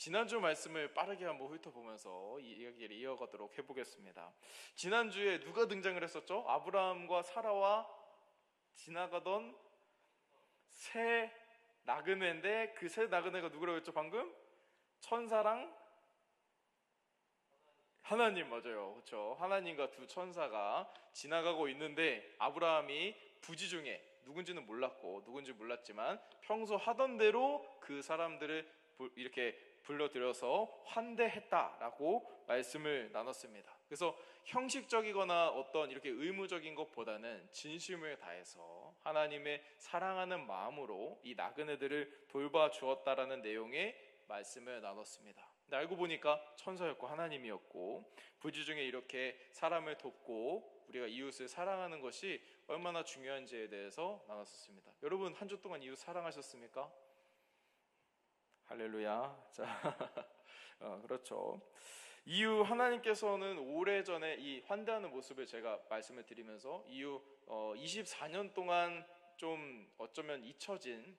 지난주 말씀을 빠르게 한번 훑어보면서 이 이야기를 이어가도록 해보겠습니다. 지난주에 누가 등장을 했었죠? 아브라함과 사라와 지나가던 새 나그네인데 그 새 나그네가 누구라고 했죠 방금? 천사랑 하나님, 맞아요. 그렇죠. 하나님과 두 천사가 지나가고 있는데 아브라함이 부지 중에 누군지는 몰랐고 누군지 몰랐지만 평소 하던 대로 그 사람들을 이렇게 불러들여서 환대했다라고 말씀을 나눴습니다. 그래서 형식적이거나 어떤 이렇게 의무적인 것보다는 진심을 다해서 하나님의 사랑하는 마음으로 이 나그네들을 돌봐 주었다라는 내용의 말씀을 나눴습니다. 근데 알고 보니까 천사였고 하나님이었고 부지 중에 이렇게 사람을 돕고 우리가 이웃을 사랑하는 것이 얼마나 중요한지에 대해서 나눴었습니다. 여러분 한 주 동안 이웃 사랑하셨습니까? 할렐루야. 자, 그렇죠. 이후 하나님께서는 오래전에 이 환대하는 모습을 제가 말씀을 드리면서 이후 24년 동안 좀 어쩌면 잊혀진,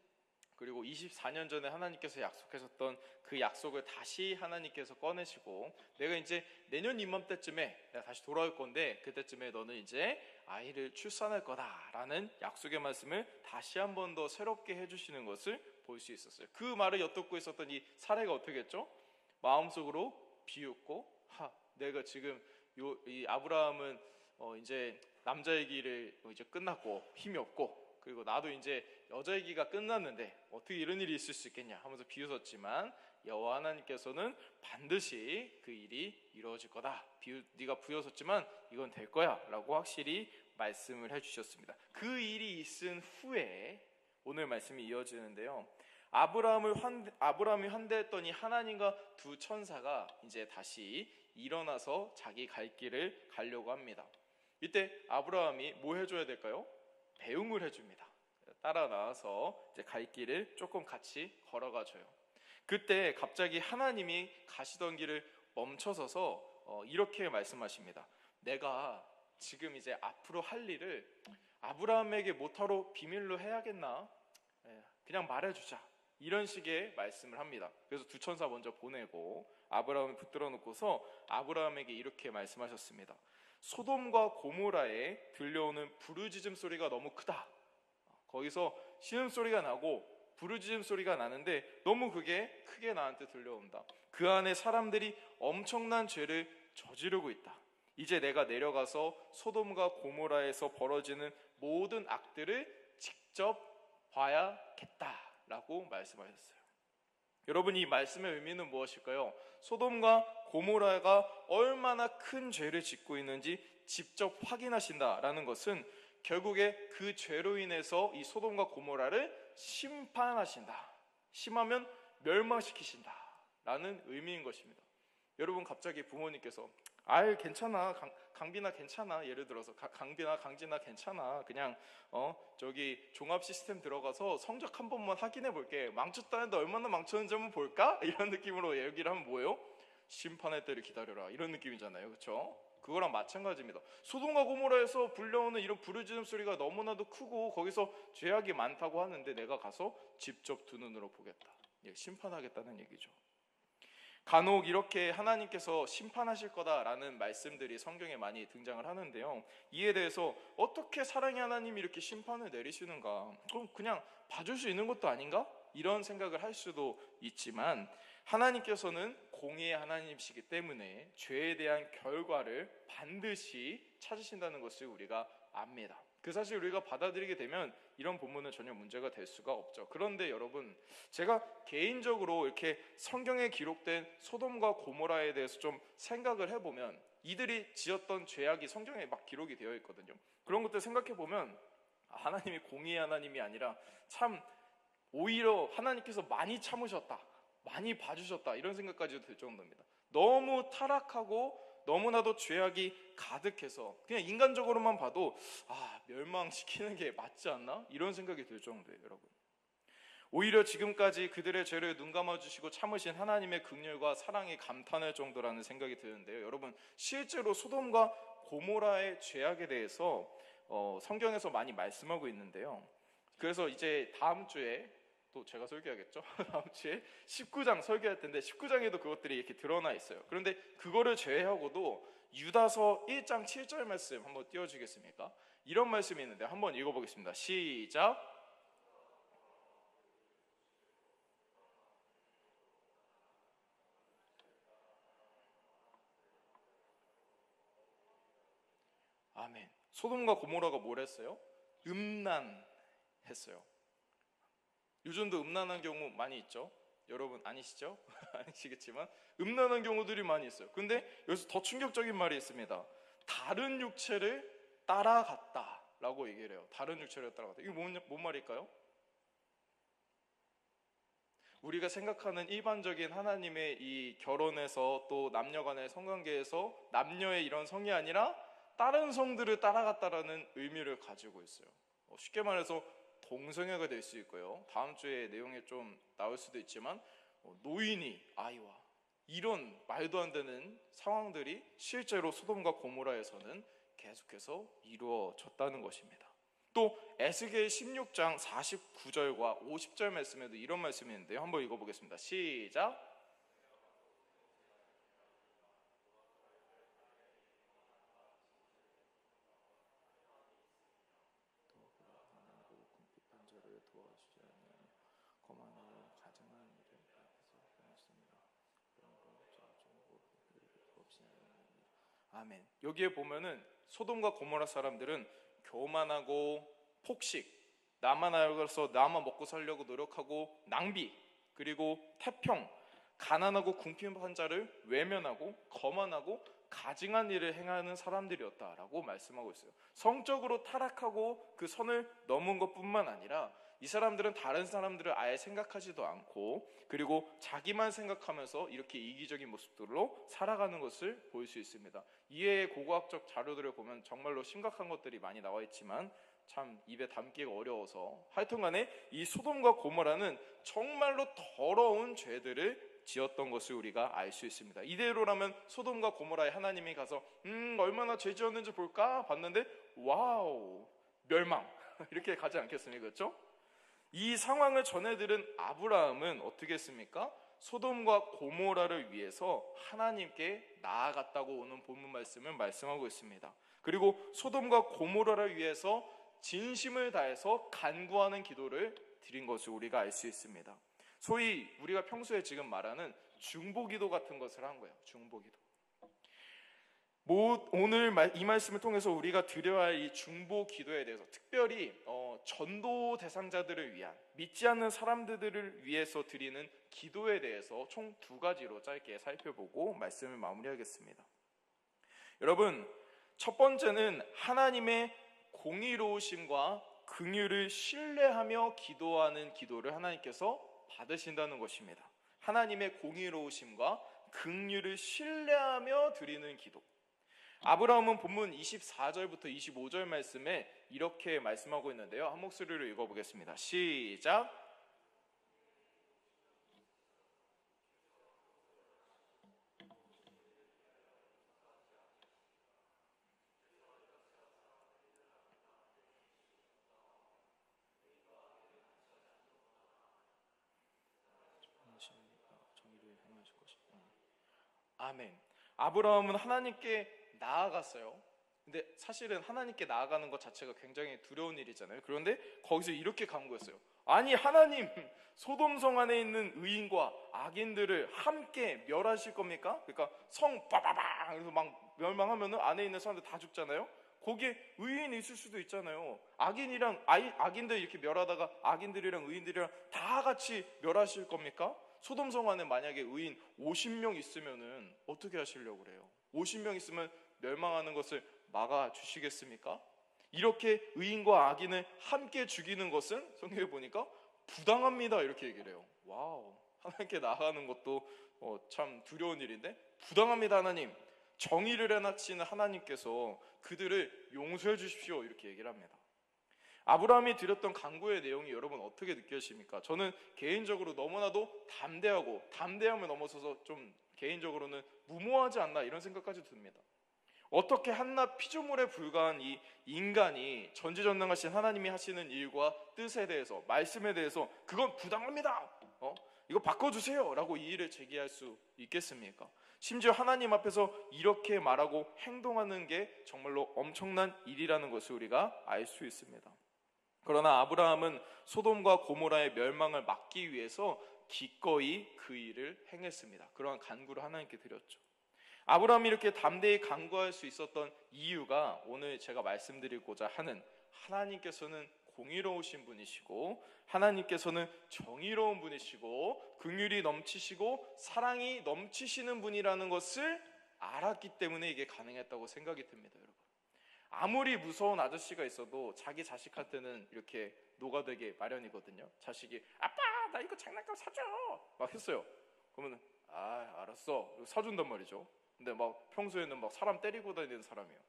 그리고 24년 전에 하나님께서 약속하셨던 그 약속을 다시 하나님께서 꺼내시고 내가 이제 내년 이맘때쯤에 내가 다시 돌아올 건데 그때쯤에 너는 이제 아이를 출산할 거다라는 약속의 말씀을 다시 한 번 더 새롭게 해주시는 것을 볼 수 있었어요. 그 말을 엿듣고 있었던 이 사례가 어떻게 했죠? 마음속으로 비웃고 내가 지금 이 아브라함은 이제 남자 얘기를 이제 끝났고 힘이 없고 그리고 나도 이제 여자 얘기가 끝났는데 어떻게 이런 일이 있을 수 있겠냐 하면서 비웃었지만 여호와 하나님께서는 반드시 그 일이 이루어질 거다. 네가 비웃었지만 이건 될 거야 라고 확실히 말씀을 해주셨습니다. 그 일이 있은 후에 오늘 말씀이 이어지는데요, 아브라함이 환대했더니 하나님과 두 천사가 이제 다시 일어나서 자기 갈 길을 가려고 합니다. 이때 아브라함이 뭐 해줘야 될까요? 배웅을 해줍니다. 따라 나와서 이제 갈 길을 조금 같이 걸어가 줘요. 그때 갑자기 하나님이 가시던 길을 멈춰서서 이렇게 말씀하십니다. 내가 지금 이제 앞으로 할 일을 아브라함에게 모타로 비밀로 해야겠나? 그냥 말해주자. 이런 식의 말씀을 합니다. 그래서 두 천사 먼저 보내고 아브라함을 붙들어 놓고서 아브라함에게 이렇게 말씀하셨습니다. 소돔과 고모라에 들려오는 부르짖음 소리가 너무 크다. 거기서 신음소리가 나고 부르짖음 소리가 나는데 너무 그게 크게 나한테 들려온다. 그 안에 사람들이 엄청난 죄를 저지르고 있다. 이제 내가 내려가서 소돔과 고모라에서 벌어지는 모든 악들을 직접 봐야겠다라고 말씀하셨어요. 여러분, 이 말씀의 의미는 무엇일까요? 소돔과 고모라가 얼마나 큰 죄를 짓고 있는지 직접 확인하신다라는 것은 결국에 그 죄로 인해서 이 소돔과 고모라를 심판하신다, 심하면 멸망시키신다 라는 의미인 것입니다. 여러분, 갑자기 부모님께서 괜찮아, 강빈아 괜찮아, 예를 들어서 강빈아 강진아 괜찮아, 그냥 저기 종합 시스템 들어가서 성적 한 번만 확인해 볼게, 망쳤다는데 얼마나 망쳤는지 한번 볼까? 이런 느낌으로 얘기를 하면 뭐예요? 심판의 때를 기다려라, 이런 느낌이잖아요. 그렇죠? 그거랑 마찬가지입니다. 소돔과 고모라에서 불려오는 이런 부르짖음 소리가 너무나도 크고 거기서 죄악이 많다고 하는데 내가 가서 직접 두 눈으로 보겠다, 심판하겠다는 얘기죠. 간혹 이렇게 하나님께서 심판하실 거다라는 말씀들이 성경에 많이 등장을 하는데요, 이에 대해서 어떻게 사랑의 하나님이 이렇게 심판을 내리시는가, 그럼 그냥 봐줄 수 있는 것도 아닌가? 이런 생각을 할 수도 있지만 하나님께서는 공의의 하나님이시기 때문에 죄에 대한 결과를 반드시 찾으신다는 것을 우리가 압니다. 그 사실 우리가 받아들이게 되면 이런 본문은 전혀 문제가 될 수가 없죠. 그런데 여러분, 제가 개인적으로 이렇게 성경에 기록된 소돔과 고모라에 대해서 좀 생각을 해보면 이들이 지었던 죄악이 성경에 막 기록이 되어 있거든요. 그런 것들 생각해 보면 하나님이 공의의 하나님이 아니라 참 오히려 하나님께서 많이 참으셨다, 많이 봐주셨다, 이런 생각까지도 들 정도입니다. 너무 타락하고 너무나도 죄악이 가득해서 그냥 인간적으로만 봐도 멸망시키는 게 맞지 않나? 이런 생각이 들 정도예요. 여러분, 오히려 지금까지 그들의 죄를 눈감아주시고 참으신 하나님의 긍휼과 사랑이 감탄할 정도라는 생각이 드는데요, 여러분, 실제로 소돔과 고모라의 죄악에 대해서 성경에서 많이 말씀하고 있는데요, 그래서 이제 다음 주에 또 제가 설교하겠죠? 다음 주에 19장 설교할 텐데 19장에도 그것들이 이렇게 드러나 있어요. 그런데 그거를 제외하고도 유다서 1장 7절 말씀 한번 띄워주겠습니까? 이런 말씀이 있는데 한번 읽어보겠습니다. 시작. 아멘. 소돔과 고모라가 뭘 했어요? 음란했어요. 요즘도 음란한 경우 많이 있죠? 여러분 아니시죠? 아니시겠지만 음란한 경우들이 많이 있어요. 근데 여기서 더 충격적인 말이 있습니다. 다른 육체를 따라갔다 라고 얘기를 해요. 다른 육체를 따라갔다. 이게 뭔 말일까요? 우리가 생각하는 일반적인 하나님의 이 결혼에서 또 남녀간의 성관계에서 남녀의 이런 성이 아니라 다른 성들을 따라갔다라는 의미를 가지고 있어요. 쉽게 말해서 동성애가 될 수 있고요. 다음 주에 내용에 좀 나올 수도 있지만 노인이 아이와 이런 말도 안 되는 상황들이 실제로 소돔과 고모라에서는 계속해서 이루어졌다는 것입니다. 또 에스겔 16장 49절과 50절 말씀에도 이런 말씀이 있는데요. 한번 읽어보겠습니다. 시작. 아멘. 여기에 보면은 소돔과 고모라 사람들은 교만하고 폭식, 나만 알아서 나만 먹고 살려고 노력하고 낭비, 그리고 태평, 가난하고 궁핍한 자를 외면하고 거만하고 가증한 일을 행하는 사람들이었다라고 말씀하고 있어요. 성적으로 타락하고 그 선을 넘은 것뿐만 아니라 이 사람들은 다른 사람들을 아예 생각하지도 않고 그리고 자기만 생각하면서 이렇게 이기적인 모습들로 살아가는 것을 볼 수 있습니다. 이에 고고학적 자료들을 보면 정말로 심각한 것들이 많이 나와 있지만 참 입에 담기가 어려워서 하여튼간에 이 소돔과 고모라는 정말로 더러운 죄들을 지었던 것을 우리가 알 수 있습니다. 이대로라면 소돔과 고모라에 하나님이 가서 얼마나 죄 지었는지 볼까 봤는데 와우 멸망 이렇게 가지 않겠습니까? 그렇죠? 이 상황을 전해들은 아브라함은 어떻게 했습니까? 소돔과 고모라를 위해서 하나님께 나아갔다고 오는 본문 말씀을 말씀하고 있습니다. 그리고 소돔과 고모라를 위해서 진심을 다해서 간구하는 기도를 드린 것을 우리가 알 수 있습니다. 소위 우리가 평소에 지금 말하는 중보기도 같은 것을 한 거예요. 중보기도. 오늘 이 말씀을 통해서 우리가 드려야 할 이 중보 기도에 대해서 특별히 전도 대상자들을 위한 믿지 않는 사람들을 위해서 드리는 기도에 대해서 총 2가지로 짧게 살펴보고 말씀을 마무리하겠습니다. 여러분, 첫 번째는 하나님의 공의로우심과 긍휼을 신뢰하며 기도하는 기도를 하나님께서 받으신다는 것입니다. 하나님의 공의로우심과 긍휼을 신뢰하며 드리는 기도. 아브라함은 본문 24절부터 25절 말씀에 이렇게 말씀하고 있는데요. 한 목소리로 읽어보겠습니다. 시작. 아멘. 아브라함은 하나님께 나아갔어요. 근데 사실은 하나님께 나아가는 것 자체가 굉장히 두려운 일이잖아요. 그런데 거기서 이렇게 간구했어요. 아니 하나님, 소돔성 안에 있는 의인과 악인들을 함께 멸하실 겁니까? 그러니까 성 빠바방 그래서 막 멸망하면 안에 있는 사람들 다 죽잖아요. 거기에 의인이 있을 수도 있잖아요. 악인들 이렇게 멸하다가 악인들이랑 의인들이랑 다 같이 멸하실 겁니까? 소돔성 안에 만약에 의인 50명 있으면은 어떻게 하시려고 그래요? 50명 있으면 멸망하는 것을 막아주시겠습니까? 이렇게 의인과 악인을 함께 죽이는 것은 성경에 보니까 부당합니다 이렇게 얘기를 해요. 와우, 하나님께 나아가는 것도 참 두려운 일인데 부당합니다 하나님. 정의를 해나치는 하나님께서 그들을 용서해 주십시오 이렇게 얘기를 합니다. 아브라함이 드렸던 간구의 내용이 여러분 어떻게 느껴지십니까? 저는 개인적으로 너무나도 담대함을 넘어서서 좀 개인적으로는 무모하지 않나 이런 생각까지 듭니다. 어떻게 한낱 피조물에 불과한 이 인간이 전지전능하신 하나님이 하시는 일과 뜻에 대해서, 말씀에 대해서 그건 부당합니다, 이거 바꿔주세요 라고 이의를 제기할 수 있겠습니까? 심지어 하나님 앞에서 이렇게 말하고 행동하는 게 정말로 엄청난 일이라는 것을 우리가 알 수 있습니다. 그러나 아브라함은 소돔과 고모라의 멸망을 막기 위해서 기꺼이 그 일을 행했습니다. 그러한 간구를 하나님께 드렸죠. 아브라함이 이렇게 담대히 간구할 수 있었던 이유가 오늘 제가 말씀드리고자 하는, 하나님께서는 공의로우신 분이시고 하나님께서는 정의로운 분이시고 긍휼이 넘치시고 사랑이 넘치시는 분이라는 것을 알았기 때문에 이게 가능했다고 생각이 듭니다. 여러분, 아무리 무서운 아저씨가 있어도 자기 자식한테는 이렇게 녹아들게 마련이거든요. 자식이 아빠 나 이거 장난감 사줘 막 했어요. 그러면 알았어 사준단 말이죠. 근데 막 평소에는 막 사람 때리고 다니는 사람이에요.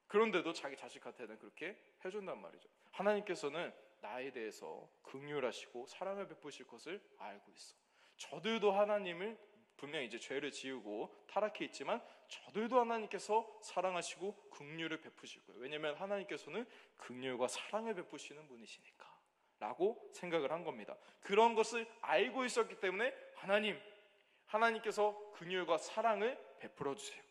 그런데도 자기 자식한테는 그렇게 해준단 말이죠. 하나님께서는 나에 대해서 긍휼하시고 사랑을 베푸실 것을 알고 있어. 저들도 하나님을 분명히 이제 죄를 지우고 타락해 있지만 저들도 하나님께서 사랑하시고 긍휼을 베푸실 거예요. 왜냐하면 하나님께서는 긍휼과 사랑을 베푸시는 분이시니까 라고 생각을 한 겁니다. 그런 것을 알고 있었기 때문에 하나님께서 긍휼과 사랑을 베풀어 주세요.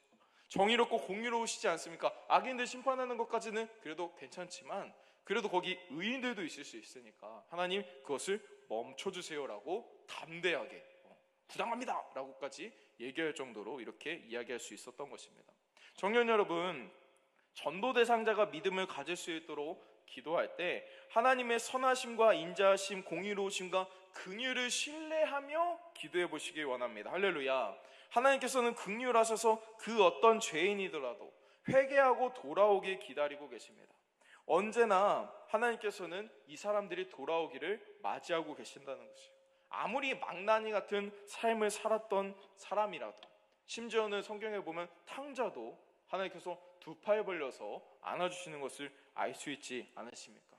정의롭고 공의로우시지 않습니까? 악인들 심판하는 것까지는 그래도 괜찮지만 그래도 거기 의인들도 있을 수 있으니까 하나님 그것을 멈춰주세요라고 담대하게 부당합니다 라고까지 얘기할 정도로 이렇게 이야기할 수 있었던 것입니다. 청년 여러분, 전도 대상자가 믿음을 가질 수 있도록 기도할 때 하나님의 선하심과 인자하심, 공의로우심과 긍휼을 신뢰하며 기도해 보시길 원합니다. 할렐루야. 하나님께서는 긍휼하셔서 그 어떤 죄인이더라도 회개하고 돌아오길 기다리고 계십니다. 언제나 하나님께서는 이 사람들이 돌아오기를 맞이하고 계신다는 것이에요. 아무리 망나니 같은 삶을 살았던 사람이라도, 심지어는 성경에 보면 탕자도 하나님께서 두 팔 벌려서 안아주시는 것을 알 수 있지 않으십니까?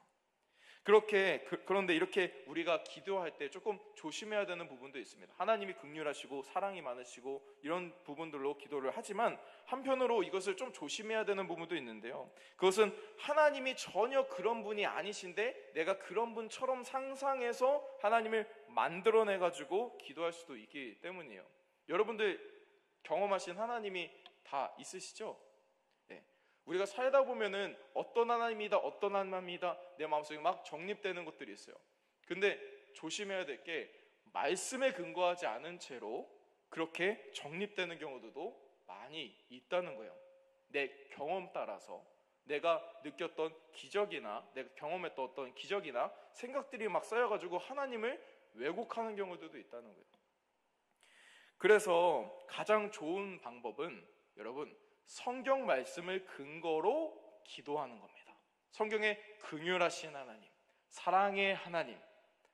그런데 이렇게 우리가 기도할 때 조금 조심해야 되는 부분도 있습니다. 하나님이 긍휼하시고 사랑이 많으시고 이런 부분들로 기도를 하지만 한편으로 이것을 좀 조심해야 되는 부분도 있는데요. 그것은 하나님이 전혀 그런 분이 아니신데 내가 그런 분처럼 상상해서 하나님을 만들어내가지고 기도할 수도 있기 때문이에요. 여러분들 경험하신 하나님이 다 있으시죠? 우리가 살다 보면은 어떤 하나님이다 내 마음속에 막 정립되는 것들이 있어요. 근데 조심해야 될 게 말씀에 근거하지 않은 채로 그렇게 정립되는 경우도 많이 있다는 거예요. 내 경험 따라서 내가 느꼈던 기적이나 내가 경험했던 어떤 기적이나 생각들이 막 쌓여가지고 하나님을 왜곡하는 경우들도 있다는 거예요. 그래서 가장 좋은 방법은 여러분 성경 말씀을 근거로 기도하는 겁니다. 성경에 긍휼하신 하나님, 사랑의 하나님,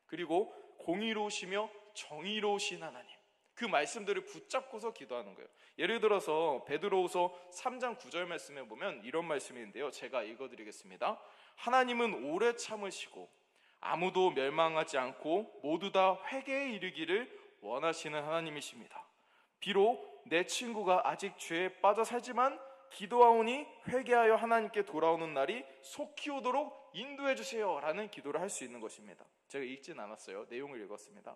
그리고 공의로우시며 정의로우신 하나님, 그 말씀들을 붙잡고서 기도하는 거예요. 예를 들어서 베드로후서 3장 9절 말씀에 보면 이런 말씀인데요, 제가 읽어드리겠습니다. 하나님은 오래 참으시고 아무도 멸망하지 않고 모두 다 회개에 이르기를 원하시는 하나님이십니다. 비록 내 친구가 아직 죄에 빠져 살지만 기도하오니 회개하여 하나님께 돌아오는 날이 속히 오도록 인도해 주세요 라는 기도를 할 수 있는 것입니다. 제가 읽진 않았어요. 내용을 읽었습니다.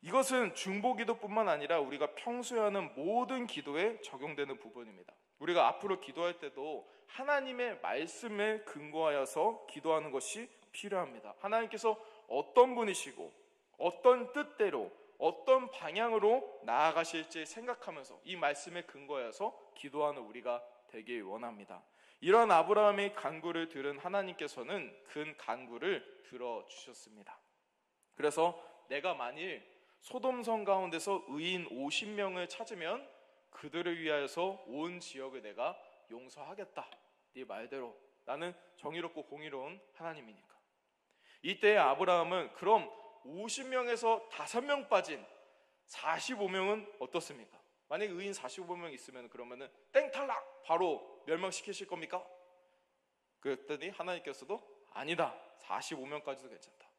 이것은 중보기도뿐만 아니라 우리가 평소에 하는 모든 기도에 적용되는 부분입니다. 우리가 앞으로 기도할 때도 하나님의 말씀에 근거하여서 기도하는 것이 필요합니다. 하나님께서 어떤 분이시고 어떤 뜻대로 어떤 방향으로 나아가실지 생각하면서 이 말씀에 근거해서 기도하는 우리가 되길 원합니다. 이런 아브라함의 간구를 들은 하나님께서는 그 간구를 들어주셨습니다. 그래서 내가 만일 소돔성 가운데서 의인 50명을 찾으면 그들을 위하여서 온 지역을 내가 용서하겠다. 네 말대로 나는 정의롭고 공의로운 하나님이니까. 이때 아브라함은 그럼 50명에서 5명 빠진 45명은 어떻습니까? 만약에 의인 45명 있으면 그러면은 땡 탈락! 바로 멸망시키실 겁니까? 그랬더니 하나님께서도 아니다. 45명까지도 괜찮다.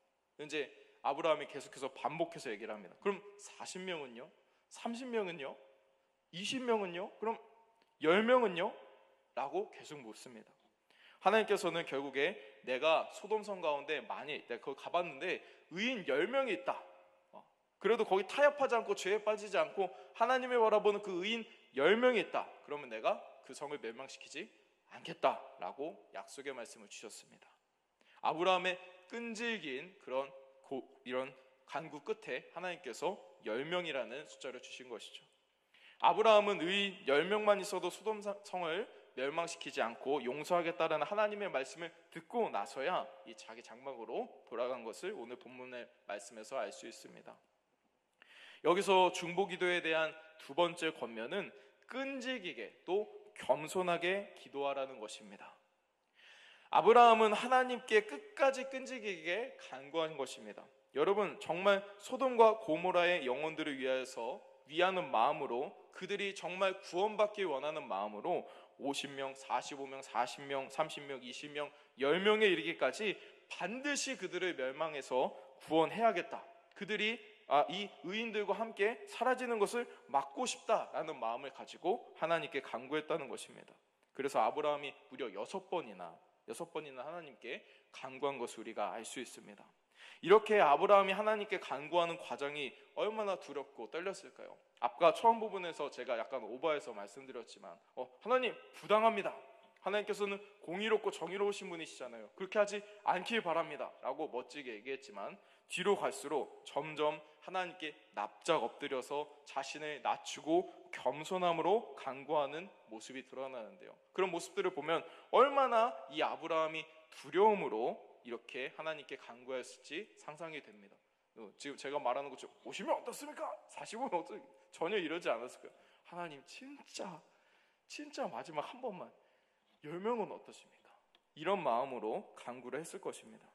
이제 아브라함이 계속해서 반복해서 얘기를 합니다. 그럼 40명은요? 30명은요? 20명은요? 그럼 열명은요? 라고 계속 묻습니다. 하나님께서는 결국에 내가 소돔성 가운데 내가 거기 가봤는데 의인 10명이 있다. 그래도 거기 타협하지 않고 죄에 빠지지 않고 하나님을 바라보는 그 의인 10명이 있다. 그러면 내가 그 성을 멸망시키지 않겠다라고 약속의 말씀을 주셨습니다. 아브라함의 끈질긴 이런 간구 끝에 하나님께서 10명이라는 숫자를 주신 것이죠. 아브라함은 의인 10명만 있어도 소돔성을 멸망시키지 않고 용서하겠다라는 하나님의 말씀을 듣고 나서야 이 자기 장막으로 돌아간 것을 오늘 본문의 말씀에서 알 수 있습니다. 여기서 중보기도에 대한 두 번째 권면은 끈질기게 또 겸손하게 기도하라는 것입니다. 아브라함은 하나님께 끝까지 끈질기게 간구한 것입니다. 여러분, 정말 소돔과 고모라의 영혼들을 위하는 마음으로, 그들이 정말 구원받기 원하는 마음으로 50명, 45명, 40명, 30명, 20명, 10명에 이르기까지 반드시 그들을 멸망해서 구원해야겠다. 그들이 이 의인들과 함께 사라지는 것을 막고 싶다라는 마음을 가지고 하나님께 간구했다는 것입니다. 그래서 아브라함이 무려 6번이나 하나님께 간구한 것을 우리가 알 수 있습니다. 이렇게 아브라함이 하나님께 간구하는 과정이 얼마나 두렵고 떨렸을까요? 아까 처음 부분에서 제가 약간 오버해서 말씀드렸지만 하나님 부당합니다. 하나님께서는 공의롭고 정의로우신 분이시잖아요. 그렇게 하지 않길 바랍니다 라고 멋지게 얘기했지만 뒤로 갈수록 점점 하나님께 납작 엎드려서 자신을 낮추고 겸손함으로 간구하는 모습이 드러나는데요. 그런 모습들을 보면 얼마나 이 아브라함이 두려움으로 이렇게 하나님께 간구했을지 상상이 됩니다. 지금 제가 말하는 것처럼 50명 어떻습니까? 45명 어떻습니까? 전혀 이러지 않았을 거예요. 하나님 진짜 마지막 한 번만 10명은 어떠십니까? 이런 마음으로 간구를 했을 것입니다.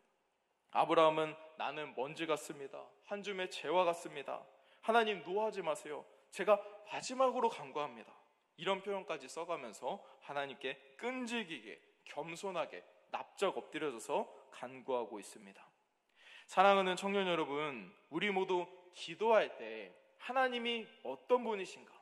아브라함은 나는 먼지 같습니다. 한 줌의 재와 같습니다. 하나님 노하지 마세요. 제가 마지막으로 간구합니다. 이런 표현까지 써가면서 하나님께 끈질기게 겸손하게 납작 엎드려져서 간구하고 있습니다. 사랑하는 청년 여러분, 우리 모두 기도할 때 하나님이 어떤 분이신가,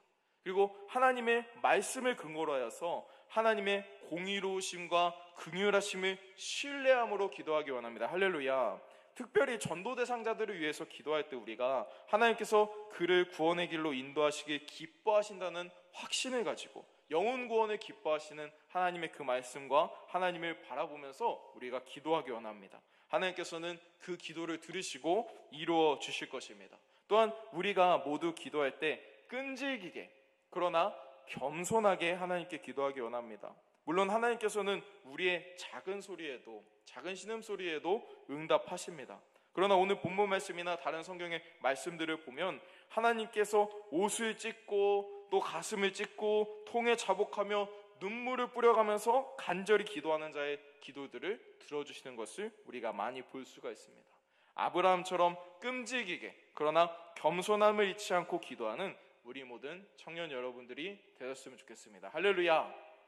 그리고 하나님의 말씀을 근거로 하여서 하나님의 공의로우심과 긍휼하심을 신뢰함으로 기도하기 원합니다. 할렐루야. 특별히 전도 대상자들을 위해서 기도할 때 우리가 하나님께서 그를 구원의 길로 인도하시길 기뻐하신다는 확신을 가지고 영혼 구원을 기뻐하시는 하나님의 그 말씀과 하나님을 바라보면서 우리가 기도하기 원합니다. 하나님께서는 그 기도를 들으시고 이루어 주실 것입니다. 또한 우리가 모두 기도할 때 끈질기게 그러나 겸손하게 하나님께 기도하기 원합니다. 물론 하나님께서는 우리의 작은 신음소리에도 응답하십니다. 그러나 오늘 본문 말씀이나 다른 성경의 말씀들을 보면 하나님께서 옷을 찢고 또 가슴을 찢고 통에 자복하며 눈물을 뿌려가면서 간절히 기도하는 자의 기도들을 들어주시는 것을 우리가 많이 볼 수가 있습니다. 아브라함처럼 끈질기게 그러나 겸손함을 잃지 않고 기도하는 우리 모든 청년 여러분들이 되셨으면 좋겠습니다. 할렐루야.